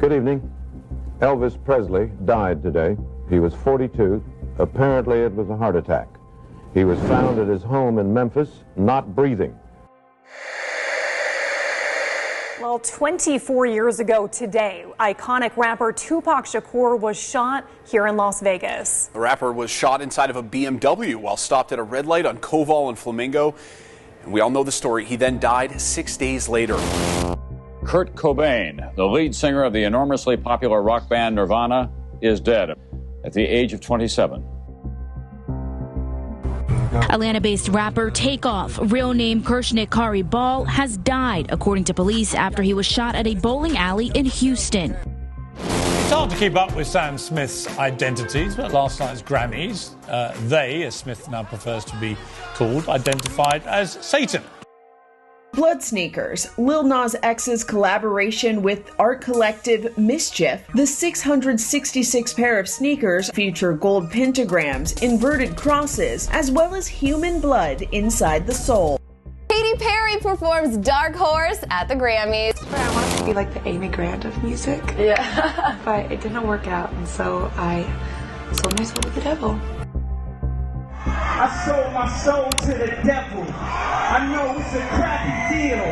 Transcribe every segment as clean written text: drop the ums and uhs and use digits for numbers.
Good evening. Elvis Presley died today. He was 42. Apparently it was a heart attack. He was found at his home in Memphis, not breathing. Well, 24 years ago today, iconic rapper Tupac Shakur was shot here in Las Vegas. The rapper was shot inside of a BMW while stopped at a red light on Koval and Flamingo. And we all know the story. He then died 6 days later. Kurt Cobain, the lead singer of the enormously popular rock band Nirvana, is dead at the age of 27. Atlanta-based rapper Takeoff, real name Kershnik Kari Ball, has died, according to police, after he was shot at a bowling alley in Houston. It's hard to keep up with Sam Smith's identities, but last night's Grammys, they, as Smith now prefers to be called, identified as Satan. Blood Sneakers, Lil Nas X's collaboration with art collective Mischief. The 666 pair of sneakers feature gold pentagrams, inverted crosses, as well as human blood inside the sole. Katy Perry performs Dark Horse at the Grammys. I wanted to be like the Amy Grant of music. Yeah. But it didn't work out, and so I sold my soul to the devil. I sold my soul to the devil. I know it's a crappy deal.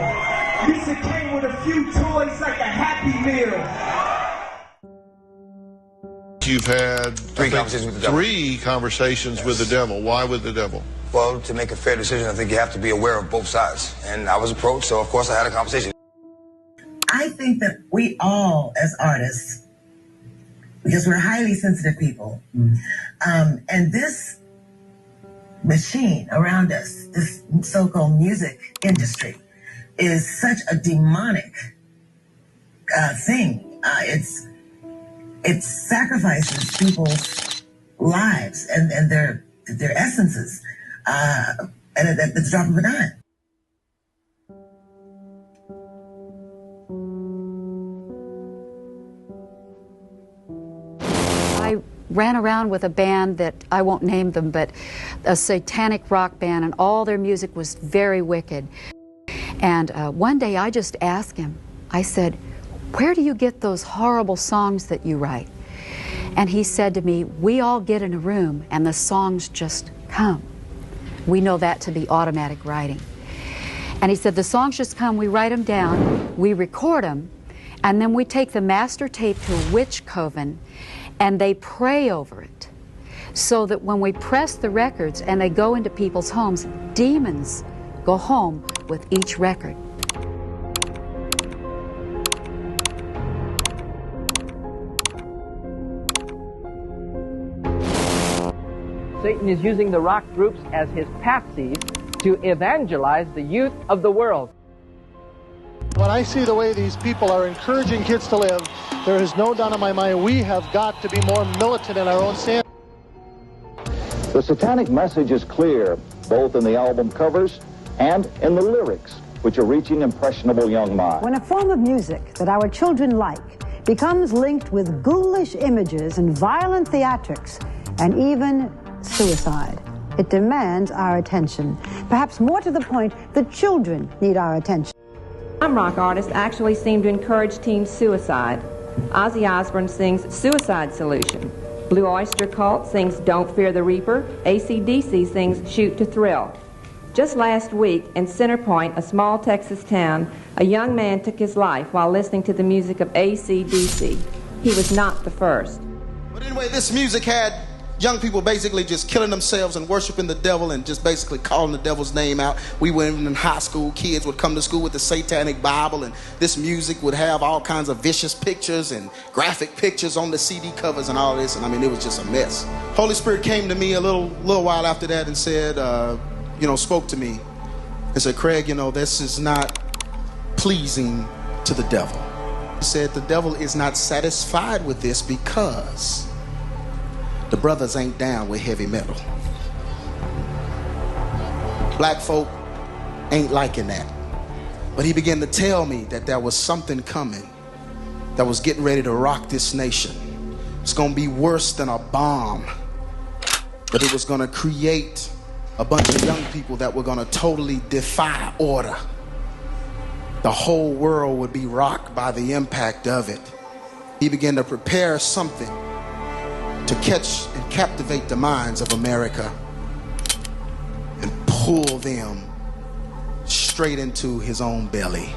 Lisa came with a few toys like a Happy Meal. You've had three conversations with the devil. Three conversations with the devil. Why with the devil? Well, to make a fair decision, I think you have to be aware of both sides. And I was approached, so of course I had a conversation. I think that we all, as artists, because we're highly sensitive people, and this machine around us, this so-called music industry, is such a demonic thing. It sacrifices people's lives and their essences at the drop of a dime. I ran around with a band that I won't name them, but a satanic rock band, and all their music was very wicked. And one day I just asked him, I said, "Where do you get those horrible songs that you write?" And he said to me, "We all get in a room and the songs just come. We know that to be automatic writing." And he said, "The songs just come, we write them down, we record them, and then we take the master tape to a witch coven and they pray over it, so that when we press the records and they go into people's homes, demons go home with each record." Satan is using the rock groups as his patsies to evangelize the youth of the world. When I see the way these people are encouraging kids to live, there is no doubt in my mind we have got to be more militant in our own stand. The satanic message is clear, both in the album covers and in the lyrics, which are reaching impressionable young minds. When a form of music that our children like becomes linked with ghoulish images and violent theatrics, and even suicide, it demands our attention. Perhaps more to the point, the children need our attention. Some rock artists actually seem to encourage teen suicide. Ozzy Osbourne sings Suicide Solution. Blue Oyster Cult sings Don't Fear the Reaper. AC/DC sings Shoot to Thrill. Just last week in Center Point, a small Texas town, a young man took his life while listening to the music of AC/DC. He was not the first. But anyway, this music had young people basically just killing themselves and worshiping the devil and just basically calling the devil's name out. We were in high school, kids would come to school with the Satanic Bible, and this music would have all kinds of vicious pictures and graphic pictures on the CD covers and all this, and I mean, it was just a mess. Holy Spirit came to me a little while after that and said, spoke to me and said, "Craig, this is not pleasing to the devil." He said, "The devil is not satisfied with this because the brothers ain't down with heavy metal. Black folk ain't liking that." But he began to tell me that there was something coming that was getting ready to rock this nation. It's going to be worse than a bomb, but it was going to create a bunch of young people that were going to totally defy order. The whole world would be rocked by the impact of it. He began to prepare something to catch and captivate the minds of America and pull them straight into his own belly.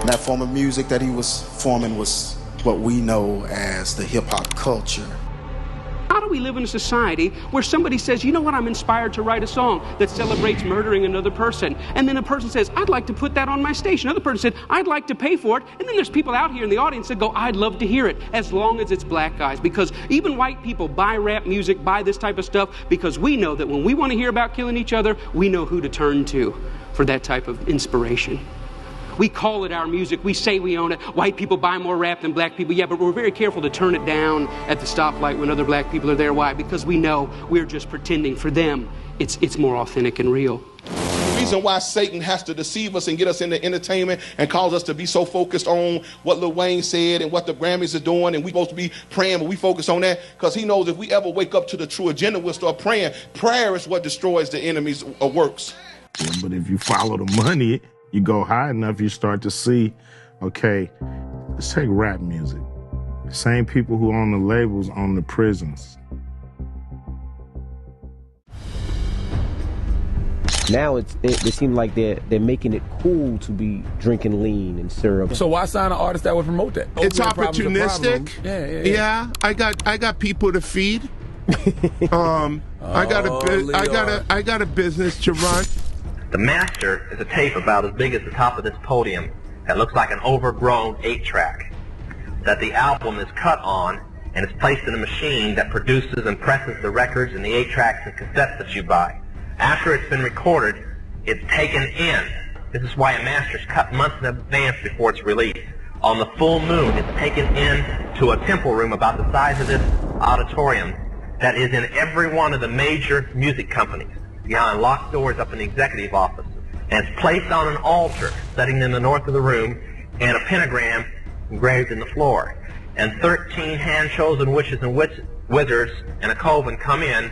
And that form of music that he was forming was what we know as the hip-hop culture. How do we live in a society where somebody says, you know what, I'm inspired to write a song that celebrates murdering another person, and then a person says, I'd like to put that on my station. Another person said, I'd like to pay for it, and then there's people out here in the audience that go, I'd love to hear it, as long as it's black guys, because even white people buy rap music, buy this type of stuff, because we know that when we want to hear about killing each other, we know who to turn to for that type of inspiration. We call it our music. We say we own it. White people buy more rap than black people. Yeah, but we're very careful to turn it down at the stoplight when other black people are there. Why? Because we know we're just pretending. For them, it's more authentic and real. The reason why Satan has to deceive us and get us into entertainment and cause us to be so focused on what Lil Wayne said and what the Grammys are doing, and we're supposed to be praying, but we focus on that because he knows if we ever wake up to the true agenda, we'll start praying. Prayer is what destroys the enemy's works. But if you follow the money, you go high enough, you start to see, okay, let's take rap music. Same people who own the labels own the prisons. Now it seems like they're making it cool to be drinking lean and syrup. So why sign an artist that would promote that? It's opportunistic. Yeah, I got people to feed. I got a business to run. The master is a tape about as big as the top of this podium that looks like an overgrown 8-track that the album is cut on, and it's placed in a machine that produces and presses the records and the 8-tracks and cassettes that you buy. After it's been recorded, it's taken in. This is why a master's cut months in advance before it's released. On the full moon, it's taken in to a temple room about the size of this auditorium that is in every one of the major music companies, behind locked doors up in the executive office. And it's placed on an altar setting in the north of the room, and a pentagram engraved in the floor. And 13 hand-chosen witches and wizards and a coven come in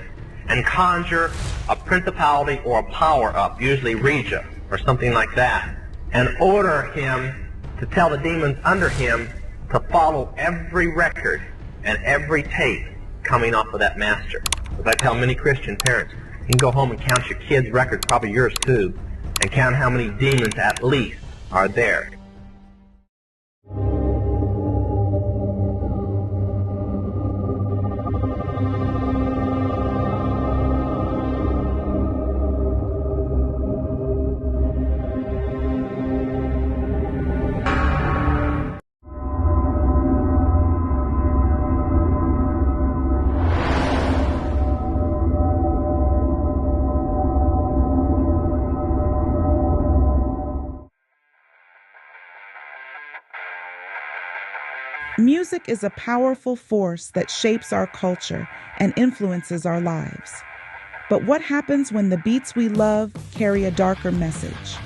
and conjure a principality or a power up, usually Regia or something like that, and order him to tell the demons under him to follow every record and every tape coming off of that master. As I tell many Christian parents, you can go home and count your kids' records, probably yours too, and count how many demons at least are there. Music is a powerful force that shapes our culture and influences our lives. But what happens when the beats we love carry a darker message?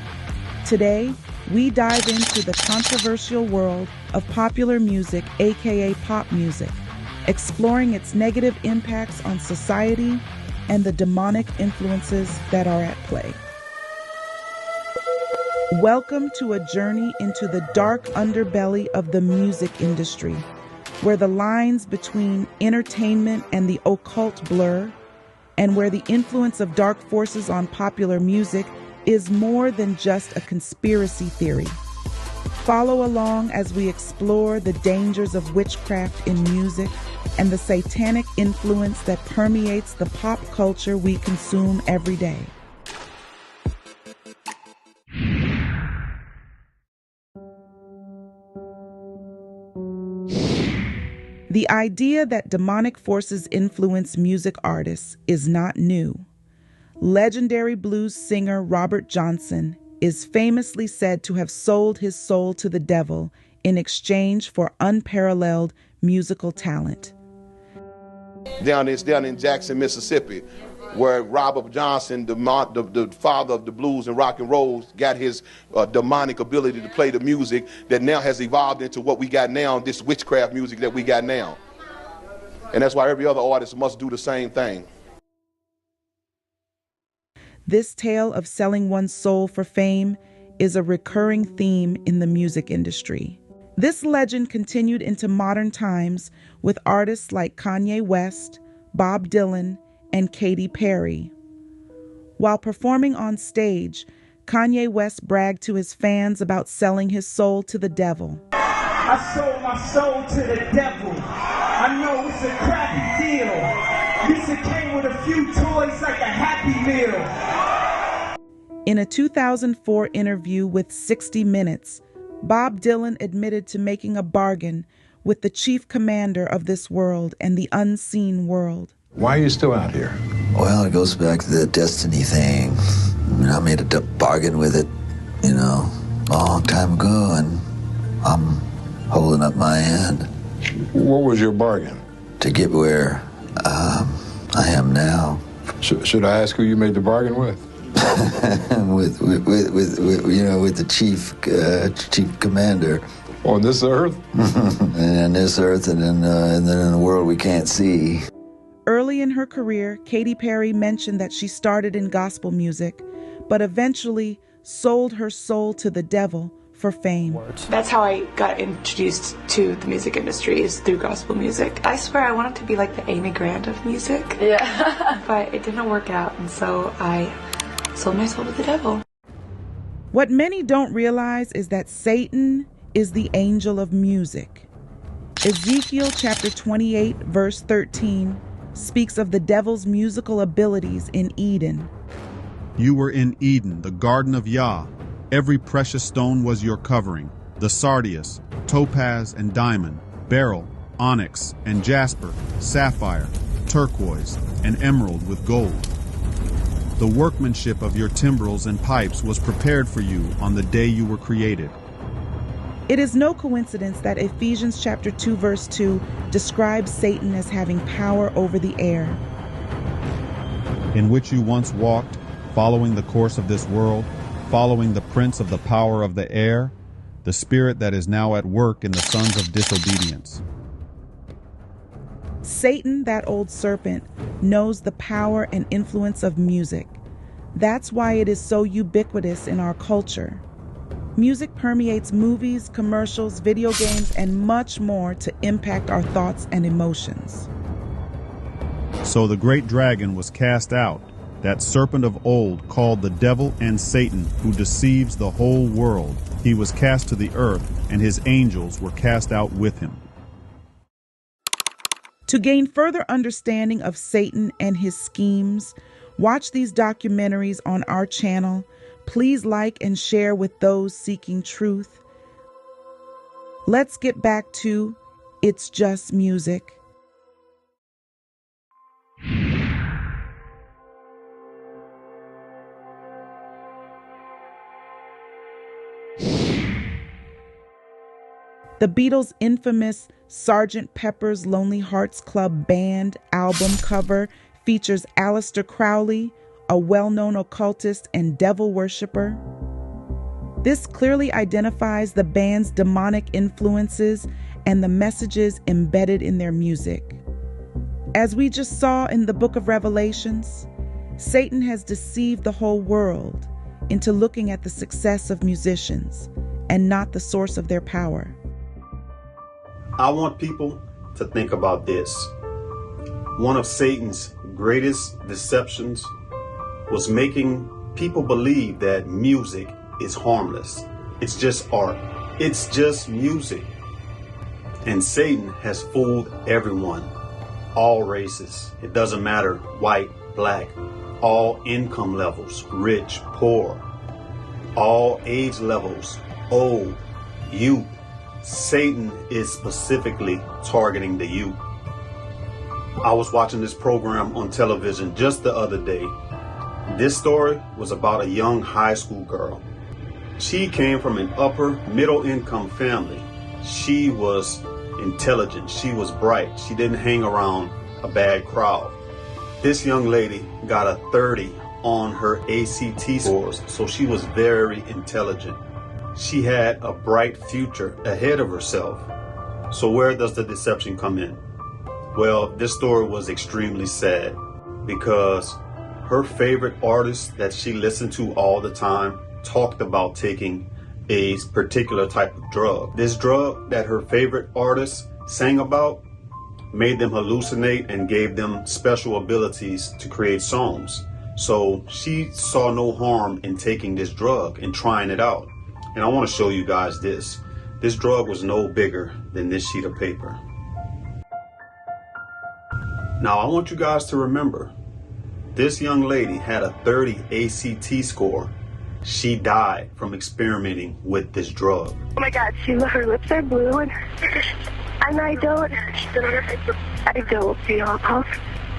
Today, we dive into the controversial world of popular music, aka pop music, exploring its negative impacts on society and the demonic influences that are at play. Welcome to a journey into the dark underbelly of the music industry, where the lines between entertainment and the occult blur, and where the influence of dark forces on popular music is more than just a conspiracy theory. Follow along as we explore the dangers of witchcraft in music and the satanic influence that permeates the pop culture we consume every day. The idea that demonic forces influence music artists is not new. Legendary blues singer Robert Johnson is famously said to have sold his soul to the devil in exchange for unparalleled musical talent. Down in Jackson, Mississippi, where Robert Johnson, the father of the blues and rock and roll, got his demonic ability to play the music that now has evolved into what we got now, this witchcraft music that we got now. And that's why every other artist must do the same thing. This tale of selling one's soul for fame is a recurring theme in the music industry. This legend continued into modern times with artists like Kanye West, Bob Dylan, and Katy Perry. While performing on stage, Kanye West bragged to his fans about selling his soul to the devil. I sold my soul to the devil. I know it's a crappy deal. At least it came with a few toys like a Happy Meal. In a 2004 interview with 60 Minutes, Bob Dylan admitted to making a bargain with the chief commander of this world and the unseen world. Why are you still out here? Well, it goes back to the destiny thing. I made a bargain with it, a long time ago, and I'm holding up my end. What was your bargain? To get where I am now. Should I ask who you made the bargain with? with the chief commander. On this earth? And on this earth, and then in the world we can't see. Early in her career, Katy Perry mentioned that she started in gospel music, but eventually sold her soul to the devil for fame. That's how I got introduced to the music industry, is through gospel music. I swear I wanted to be like the Amy Grant of music. Yeah. But it didn't work out, and so I sold my soul to the devil. What many don't realize is that Satan is the angel of music. Ezekiel chapter 28, verse 13 speaks of the devil's musical abilities in Eden. You were in Eden, the garden of Yah. Every precious stone was your covering, the sardius, topaz and diamond, beryl, onyx and jasper, sapphire, turquoise, and emerald with gold. The workmanship of your timbrels and pipes was prepared for you on the day you were created. It is no coincidence that Ephesians chapter 2 verse 2 describes Satan as having power over the air. In which you once walked, following the course of this world, following the prince of the power of the air, the spirit that is now at work in the sons of disobedience. Satan, that old serpent, knows the power and influence of music. That's why it is so ubiquitous in our culture. Music permeates movies, commercials, video games, and much more to impact our thoughts and emotions. So the great dragon was cast out, that serpent of old called the devil and Satan, who deceives the whole world. He was cast to the earth, and his angels were cast out with him. To gain further understanding of Satan and his schemes, watch these documentaries on our channel. Please like and share with those seeking truth. Let's get back to It's Just Music. The Beatles' infamous Sgt. Pepper's Lonely Hearts Club Band album cover features Aleister Crowley, a well-known occultist and devil worshiper. This clearly identifies the band's demonic influences and the messages embedded in their music. As we just saw in the book of Revelations, Satan has deceived the whole world into looking at the success of musicians and not the source of their power. I want people to think about this. One of Satan's greatest deceptions was making people believe that music is harmless. It's just art. It's just music. And Satan has fooled everyone, all races. It doesn't matter, white, black, all income levels, rich, poor, all age levels, old, youth. Satan is specifically targeting the youth. I was watching this program on television just the other day. This story was about a young high school girl. She came from an upper middle income family. She was intelligent. She was bright. She didn't hang around a bad crowd. This young lady got a 30 on her ACT scores, so she was very intelligent. She had a bright future ahead of herself. So where does the deception come in? Well, this story was extremely sad because her favorite artist that she listened to all the time talked about taking a particular type of drug. This drug that her favorite artist sang about made them hallucinate and gave them special abilities to create songs. So she saw no harm in taking this drug and trying it out. And I want to show you guys this. This drug was no bigger than this sheet of paper. Now I want you guys to remember, this young lady had a 30 ACT score. She died from experimenting with this drug. Oh my God, Sheila, her lips are blue and I don't feel off.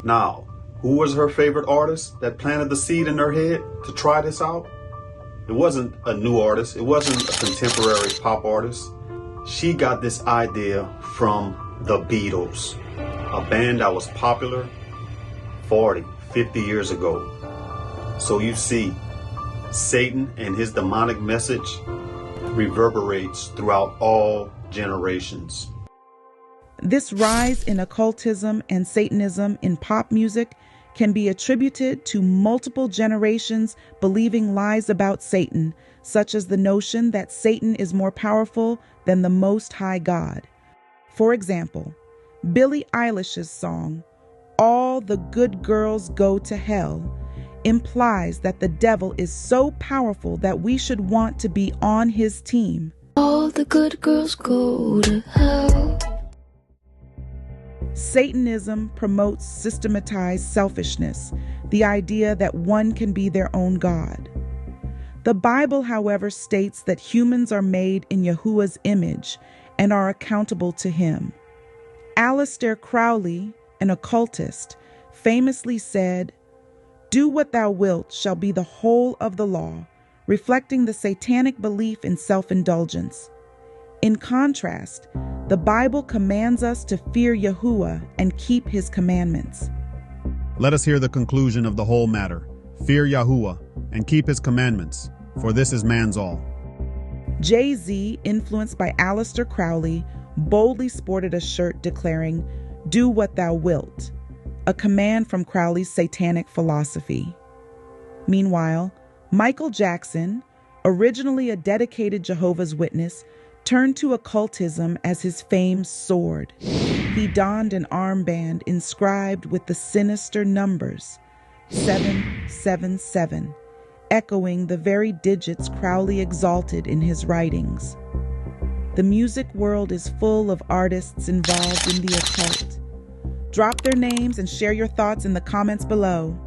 Now, who was her favorite artist that planted the seed in her head to try this out? It wasn't a new artist. It wasn't a contemporary pop artist. She got this idea from the Beatles, a band that was popular 40, 50 years ago. So you see, Satan and his demonic message reverberates throughout all generations. This rise in occultism and Satanism in pop music can be attributed to multiple generations believing lies about Satan, such as the notion that Satan is more powerful than the Most High God. For example, Billie Eilish's song, "All the Good Girls Go to Hell," implies that the devil is so powerful that we should want to be on his team. All the good girls go to hell. Satanism promotes systematized selfishness, the idea that one can be their own God. The Bible, however, states that humans are made in Yahuwah's image and are accountable to him. Aleister Crowley, an occultist, famously said, "Do what thou wilt shall be the whole of the law," reflecting the satanic belief in self-indulgence. In contrast, the Bible commands us to fear Yahuwah and keep his commandments. Let us hear the conclusion of the whole matter. Fear Yahuwah and keep his commandments, for this is man's all. Jay-Z, influenced by Aleister Crowley, boldly sported a shirt declaring, "Do what thou wilt," a command from Crowley's satanic philosophy. Meanwhile, Michael Jackson, originally a dedicated Jehovah's Witness, turned to occultism as his fame soared. He donned an armband inscribed with the sinister numbers 777, echoing the very digits Crowley exalted in his writings. The music world is full of artists involved in the occult. Drop their names and share your thoughts in the comments below.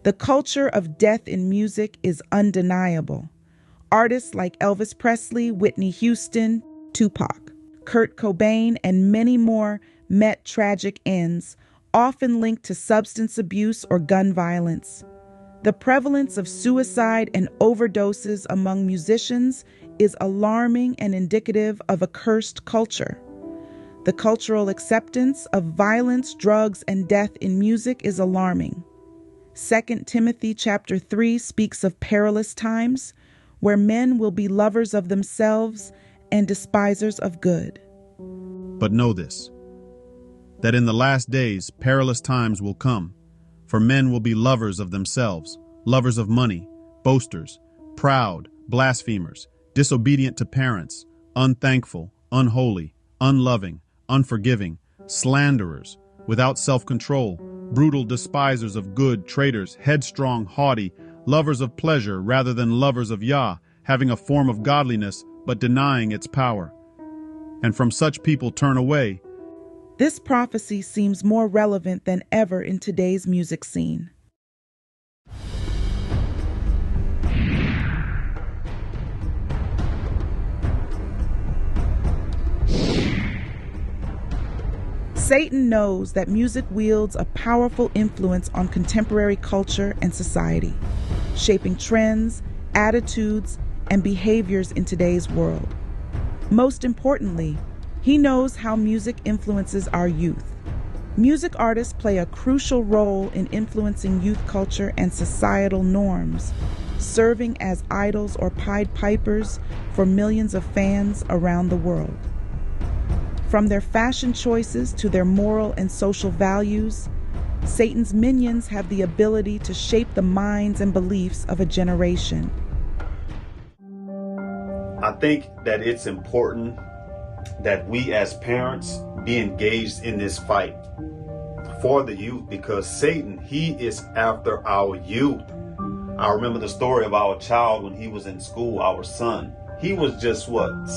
The culture of death in music is undeniable. Artists like Elvis Presley, Whitney Houston, Tupac, Kurt Cobain, and many more met tragic ends, often linked to substance abuse or gun violence. The prevalence of suicide and overdoses among musicians is alarming and indicative of a cursed culture. The cultural acceptance of violence, drugs, and death in music is alarming. 2 Timothy chapter 3 speaks of perilous times where men will be lovers of themselves and despisers of good. But know this, that in the last days perilous times will come, for men will be lovers of themselves, lovers of money, boasters, proud, blasphemers, disobedient to parents, unthankful, unholy, unloving, unforgiving, slanderers, without self-control, brutal despisers of good, traitors, headstrong, haughty, lovers of pleasure rather than lovers of Yah, having a form of godliness but denying its power. And from such people turn away. This prophecy seems more relevant than ever in today's music scene. Satan knows that music wields a powerful influence on contemporary culture and society, shaping trends, attitudes, and behaviors in today's world. Most importantly, he knows how music influences our youth. Music artists play a crucial role in influencing youth culture and societal norms, serving as idols or Pied Pipers for millions of fans around the world. From their fashion choices to their moral and social values, Satan's minions have the ability to shape the minds and beliefs of a generation. I think that it's important that we as parents be engaged in this fight for the youth, because Satan, he is after our youth. I remember the story of our child when he was in school, our son. He was just,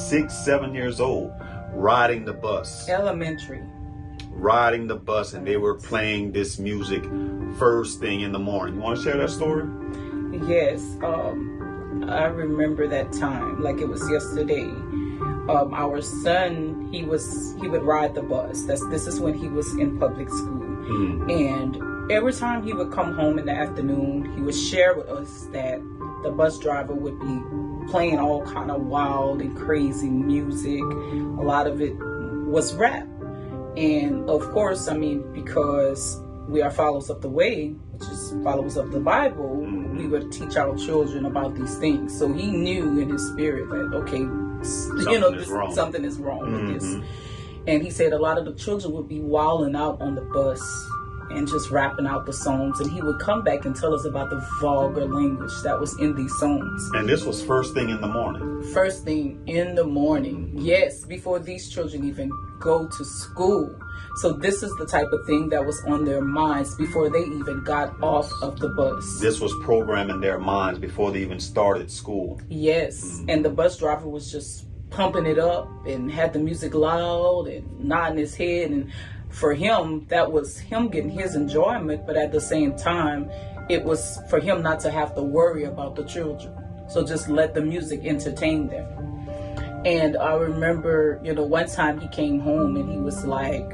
6, 7 years old, riding the bus. Elementary. Riding the bus, and they were playing this music first thing in the morning. You want to share that story? Yes. I remember that time like it was yesterday. Our son, he would ride the bus. This is when he was in public school. Mm-hmm. And every time he would come home in the afternoon, he would share with us that the bus driver would be playing all kind of wild and crazy music. A lot of it was rap. And of course, I mean, because we are followers of the way, which is followers of the Bible, we would teach our children about these things. So he knew in his spirit that, okay, something is wrong with this. And he said a lot of the children would be wilding out on the bus and just rapping out the songs. And he would come back and tell us about the vulgar language that was in these songs. And this was first thing in the morning. First thing in the morning. Yes, before these children even go to school. So this is the type of thing that was on their minds before they even got off of the bus. This was programming their minds before they even started school. Yes, and the bus driver was just pumping it up and had the music loud and nodding his head. And for him, that was him getting his enjoyment, but at the same time, it was for him not to have to worry about the children. So just let the music entertain them. And I remember, one time he came home and he was like,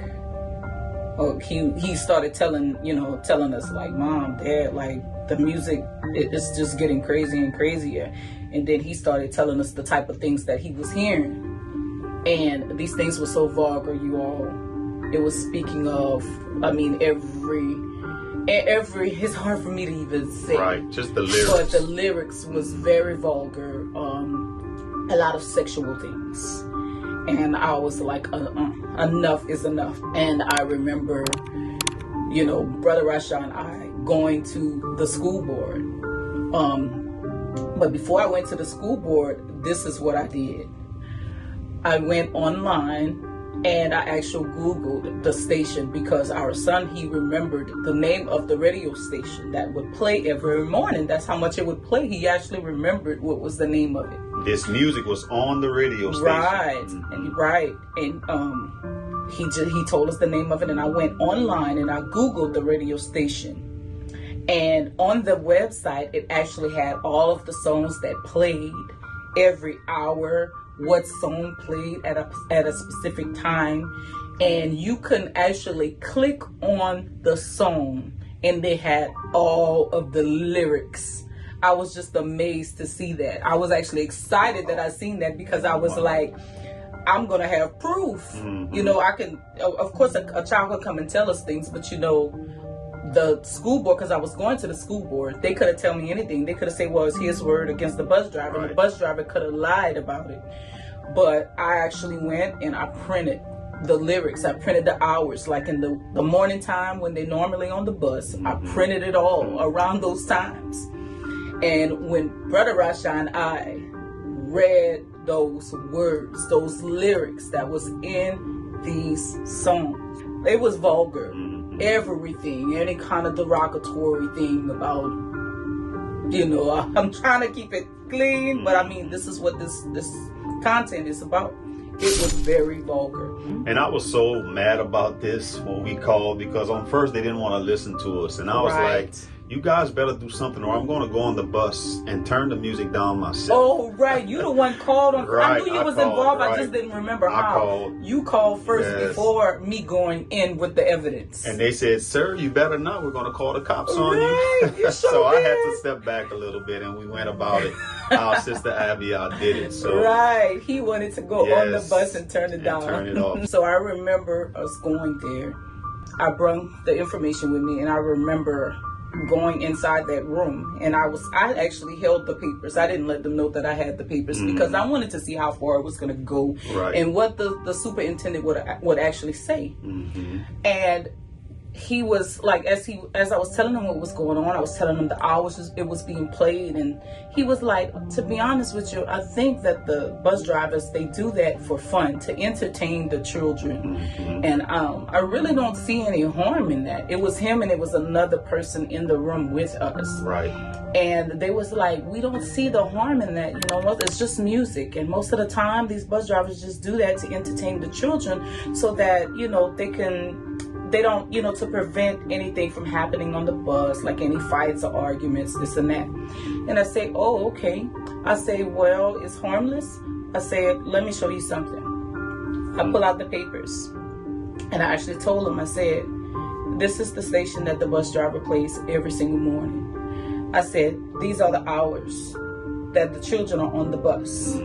he started telling us like, Mom, Dad, like the music, it's just getting crazier and crazier. And then he started telling us the type of things that he was hearing. And these things were so vulgar, you all. It was speaking of, I mean, every, it's hard for me to even say. Right, just the lyrics. But the lyrics was very vulgar. A lot of sexual things. And I was like, enough is enough. And I remember, Brother Rasha and I going to the school board. But before I went to the school board, this is what I did. I went online and I actually Googled the station because our son, he remembered the name of the radio station that would play every morning. That's how much it would play. He actually remembered what was the name of it. This music was on the radio station. Right. And he told us the name of it, and I went online and I Googled the radio station. And on the website, it actually had all of the songs that played every hour, what song played at a specific time. And you can actually click on the song and they had all of the lyrics. I was just amazed to see that. I was actually excited that I seen that because I was like, I'm going to have proof. Mm-hmm. I can, of course, a child could come and tell us things, but the school board, because I was going to the school board, they could have told me anything. They could have said, well, it's his word against the bus driver. Right. And the bus driver could have lied about it. But I actually went and I printed the lyrics. I printed the hours, like in the morning time when they're normally on the bus. I printed it all around those times. And when Brother Rasha and I read those words, those lyrics that was in these songs, they was vulgar. Everything, any kind of derogatory thing about, I'm trying to keep it clean, but I mean, this is what this content is about. It was very vulgar. And I was so mad about this when we called, because on first they didn't want to listen to us. And I was like, you guys better do something or I'm going to go on the bus and turn the music down myself. Oh, right. You the one called on. I knew you was involved. I just didn't remember how. You called first before me going in with the evidence. And they said, sir, you better not. We're going to call the cops on you. So I had to step back a little bit and we went about it. Our sister Abigail did it. So right. He wanted to go on the bus and turn it down. Turn it off. So I remember us going there. I brought the information with me and I remember going inside that room, and I actually held the papers. I didn't let them know that I had the papers because I wanted to see how far it was going to go and what the superintendent would actually say. And he was like, as I was telling him what was going on, I was telling him the hours it was being played, and he was like, to be honest with you, I think that the bus drivers, they do that for fun, to entertain the children. And I really don't see any harm in that. It was him and it was another person in the room with us. And they was like, we don't see the harm in that, you know, it's just music. And most of the time these bus drivers just do that to entertain the children so that, you know, they don't, you know, to prevent anything from happening on the bus, like any fights or arguments, this and that. And I say, oh, okay. I say, well, it's harmless. I said, let me show you something. I pull out the papers. And I actually told him, I said, this is the station that the bus driver plays every single morning. I said, these are the hours that the children are on the bus.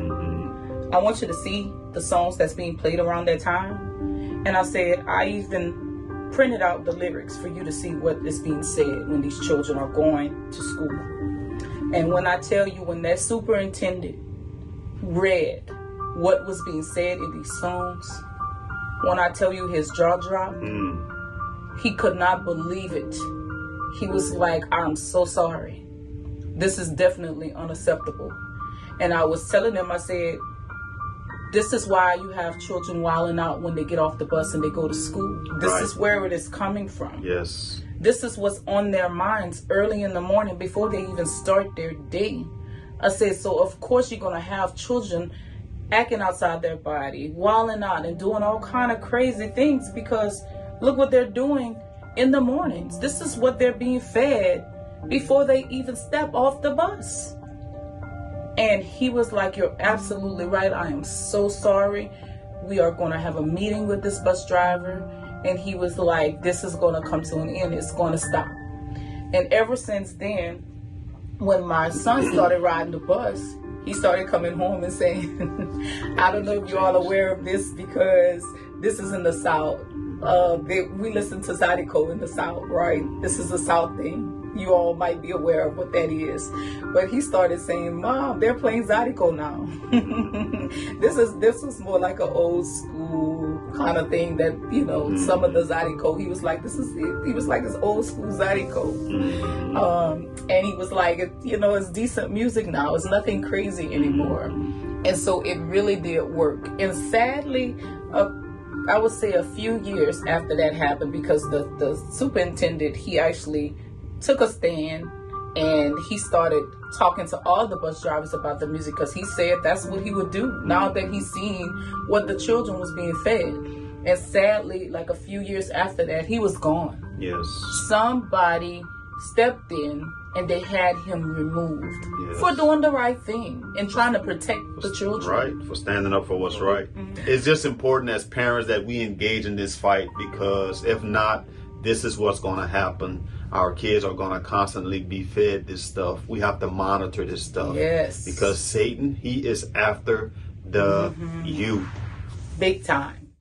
I want you to see the songs that's being played around that time. And I said, I even printed out the lyrics for you to see what is being said when these children are going to school. And when I tell you, when that superintendent read what was being said in these songs, when I tell you his jaw dropped, he could not believe it. He was like, I'm so sorry. This is definitely unacceptable. And I was telling him, I said, this is why you have children wilding out when they get off the bus and they go to school. This is where it is coming from. Yes. This is what's on their minds early in the morning before they even start their day. I said, so of course you're going to have children acting outside their body, wilding out and doing all kind of crazy things because look what they're doing in the mornings. This is what they're being fed before they even step off the bus. And he was like, you're absolutely right. I am so sorry. We are going to have a meeting with this bus driver. And he was like, this is going to come to an end. It's going to stop. And ever since then, when my son started riding the bus, he started coming home and saying, I don't know if you're all aware of this because this is in the South. We listen to Zydeco in the South, right? This is a South thing. You all might be aware of what that is. But he started saying, Mom, they're playing Zydeco now. This was more like an old school kind of thing that, you know, some of the Zydeco, he was like, he was like this old school Zydeco. And he was like, you know, it's decent music now. It's nothing crazy anymore. And so it really did work. And sadly, I would say a few years after that happened, because the superintendent, he actually took a stand and he started talking to all the bus drivers about the music, because he said that's what he would do now that he's seen what the children was being fed. And sadly, like a few years after that, he was gone. Yes. Somebody stepped in and they had him removed for doing the right thing and trying to protect the children. Right, for standing up for what's right. It's just important as parents that we engage in this fight, because if not, this is what's going to happen. Our kids are going to constantly be fed this stuff. We have to monitor this stuff. Yes. Because Satan, he is after the youth. Big time.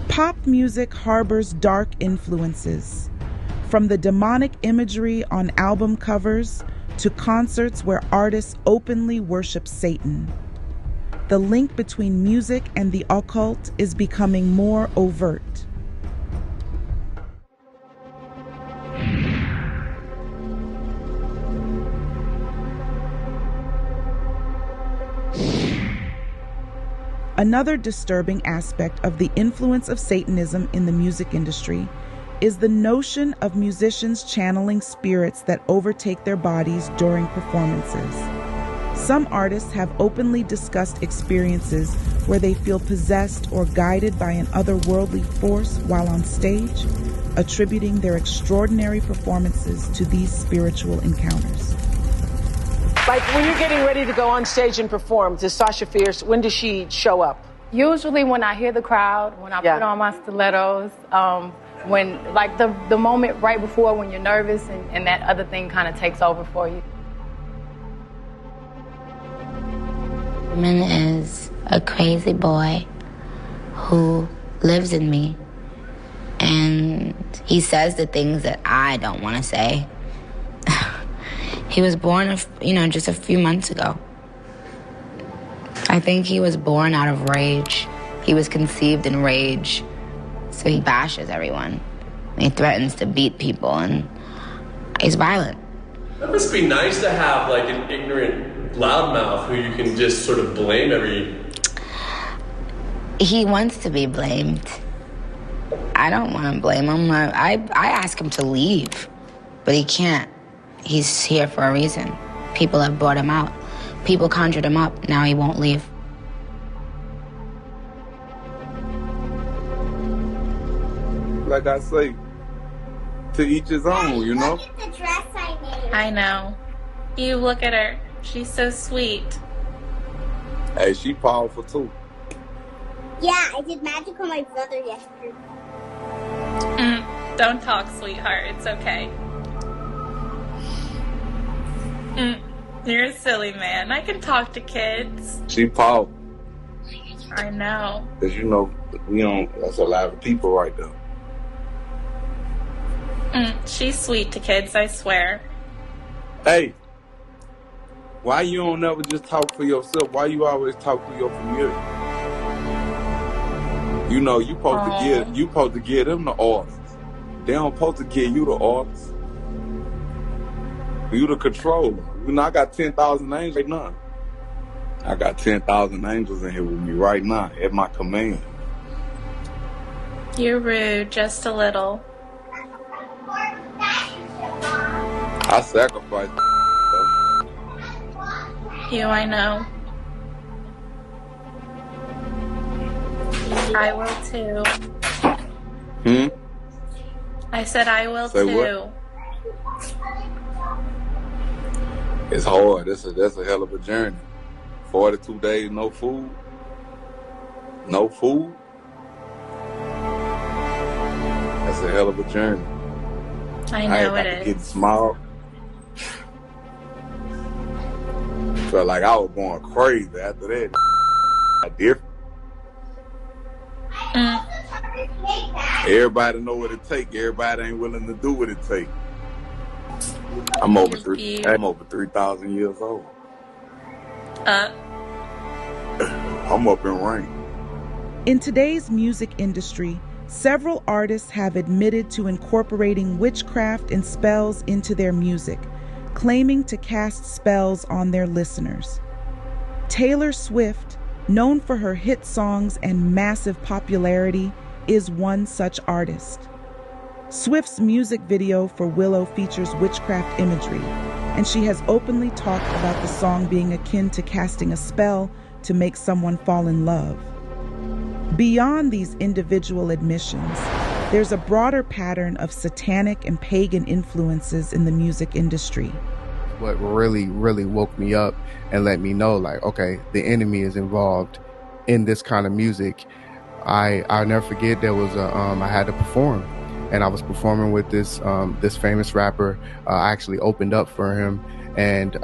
Pop music harbors dark influences. From the demonic imagery on album covers to concerts where artists openly worship Satan. The link between music and the occult is becoming more overt. Another disturbing aspect of the influence of Satanism in the music industry is the notion of musicians channeling spirits that overtake their bodies during performances. Some artists have openly discussed experiences where they feel possessed or guided by an otherworldly force while on stage, attributing their extraordinary performances to these spiritual encounters. Like when you're getting ready to go on stage and perform, does Sasha Fierce, when does she show up? Usually when I hear the crowd, when I put on my stilettos, when like the moment right before when you're nervous and that other thing kind of takes over for you. Min is a crazy boy who lives in me. And he says the things that I don't want to say. He was born, just a few months ago. I think he was born out of rage. He was conceived in rage. So he bashes everyone. And he threatens to beat people, and he's violent. That must be nice to have like an ignorant loudmouth who you can just sort of blame every... He wants to be blamed. I don't want to blame him. I ask him to leave, but he can't. He's here for a reason. People have brought him out. People conjured him up. Now he won't leave. Like I say, to each his own, you know? Look at the dress I made. I know. You look at her. She's so sweet. Hey, she powerful too. Yeah, I did magic on my brother yesterday. Don't talk, sweetheart. It's okay. You're a silly man. I can talk to kids. She powerful. I know. Cause that's a lot of people right there. She's sweet to kids, I swear. Hey, why you don't never just talk for yourself? Why you always talk to your community? You supposed to give them the orders. They don't supposed to give you the orders. You the controller. I got 10,000 angels right now. I got 10,000 angels in here with me right now at my command. You're rude, just a little. I sacrifice. I know. I will too. I said I will Say too. What? It's hard. That's a hell of a journey. 42 days, no food. No food. That's a hell of a journey. I know it is. Getting small. Felt like I was going crazy after that. Different. Everybody know what it take. Everybody ain't willing to do what it take. I'm over 3,000 years old. I'm up in rank. In today's music industry, several artists have admitted to incorporating witchcraft and spells into their music, claiming to cast spells on their listeners. Taylor Swift, known for her hit songs and massive popularity, is one such artist. Swift's music video for Willow features witchcraft imagery, and she has openly talked about the song being akin to casting a spell to make someone fall in love. Beyond these individual admissions, there's a broader pattern of satanic and pagan influences in the music industry. What really, really woke me up and let me know, like, okay, the enemy is involved in this kind of music. I'll never forget there was I had to perform, and I was performing with this famous rapper. I actually opened up for him, and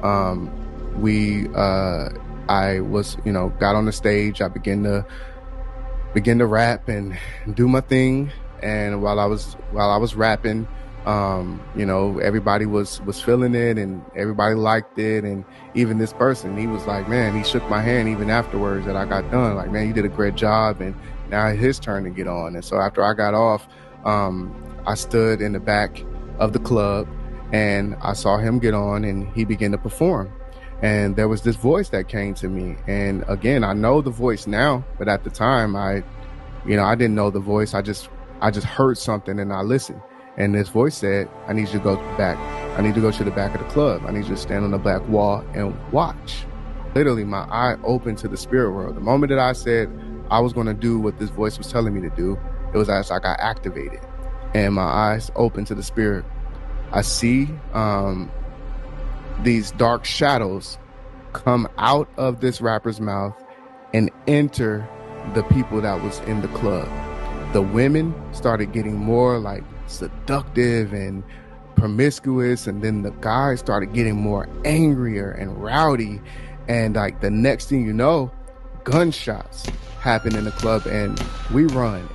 I was, got on the stage. I began to rap and do my thing. And while I was rapping, everybody was feeling it, and everybody liked it. And even this person, he was like, man, he shook my hand even afterwards that I got done. Like, man, you did a great job. And now it's his turn to get on. And so after I got off, I stood in the back of the club, and I saw him get on, and he began to perform. And there was this voice that came to me. And again, I know the voice now, but at the time I didn't know the voice. I just heard something, and I listened. And this voice said, I need you to go back. I need to go to the back of the club. I need you to stand on the black wall and watch. Literally, my eye opened to the spirit world. The moment that I said I was going to do what this voice was telling me to do, it was as I got activated. And my eyes opened to the spirit. I see these dark shadows come out of this rapper's mouth and enter the people that was in the club. The women started getting more like seductive and promiscuous, and then the guys started getting more angrier and rowdy, and like the next thing you know, gunshots happen in the club, and we run.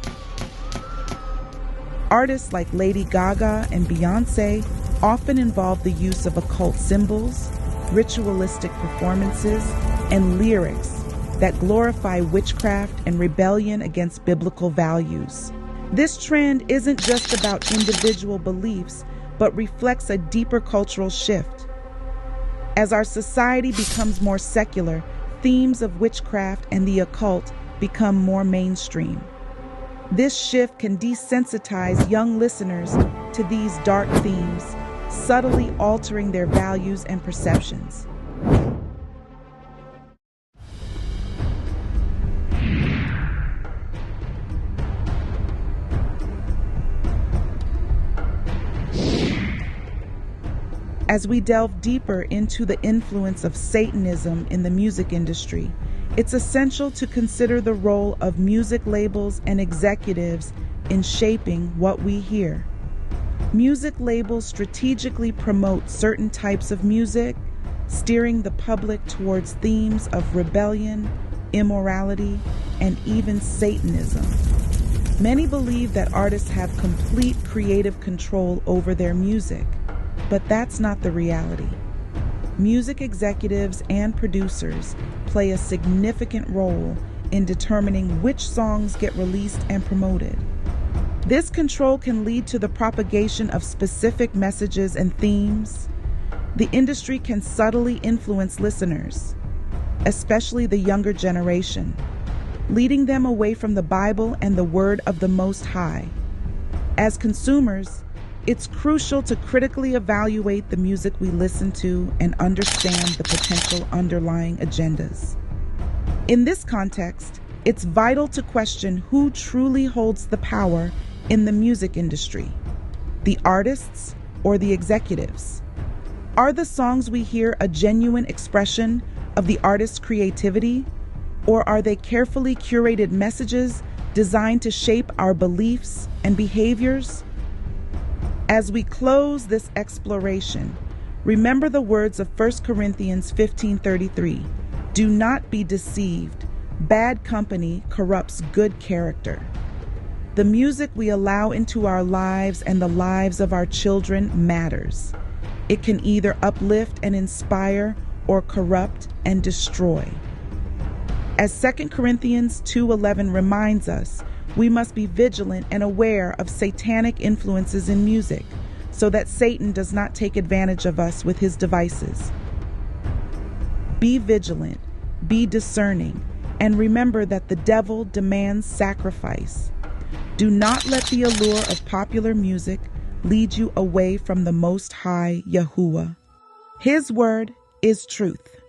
Artists like Lady Gaga and Beyoncé often involve the use of occult symbols, ritualistic performances, and lyrics that glorify witchcraft and rebellion against biblical values. This trend isn't just about individual beliefs, but reflects a deeper cultural shift. As our society becomes more secular, themes of witchcraft and the occult become more mainstream. This shift can desensitize young listeners to these dark themes, subtly altering their values and perceptions. As we delve deeper into the influence of Satanism in the music industry, it's essential to consider the role of music labels and executives in shaping what we hear. Music labels strategically promote certain types of music, steering the public towards themes of rebellion, immorality, and even Satanism. Many believe that artists have complete creative control over their music, but that's not the reality. Music executives and producers play a significant role in determining which songs get released and promoted. This control can lead to the propagation of specific messages and themes. The industry can subtly influence listeners, especially the younger generation, leading them away from the Bible and the Word of the Most High. As consumers, it's crucial to critically evaluate the music we listen to and understand the potential underlying agendas. In this context, it's vital to question who truly holds the power in the music industry, the artists or the executives. Are the songs we hear a genuine expression of the artist's creativity, or are they carefully curated messages designed to shape our beliefs and behaviors? As we close this exploration, remember the words of 1 Corinthians 15:33. Do not be deceived. Bad company corrupts good character. The music we allow into our lives and the lives of our children matters. It can either uplift and inspire or corrupt and destroy. As 2 Corinthians 2:11 reminds us, we must be vigilant and aware of satanic influences in music so that Satan does not take advantage of us with his devices. Be vigilant, be discerning, and remember that the devil demands sacrifice. Do not let the allure of popular music lead you away from the Most High Yahuwah. His word is truth.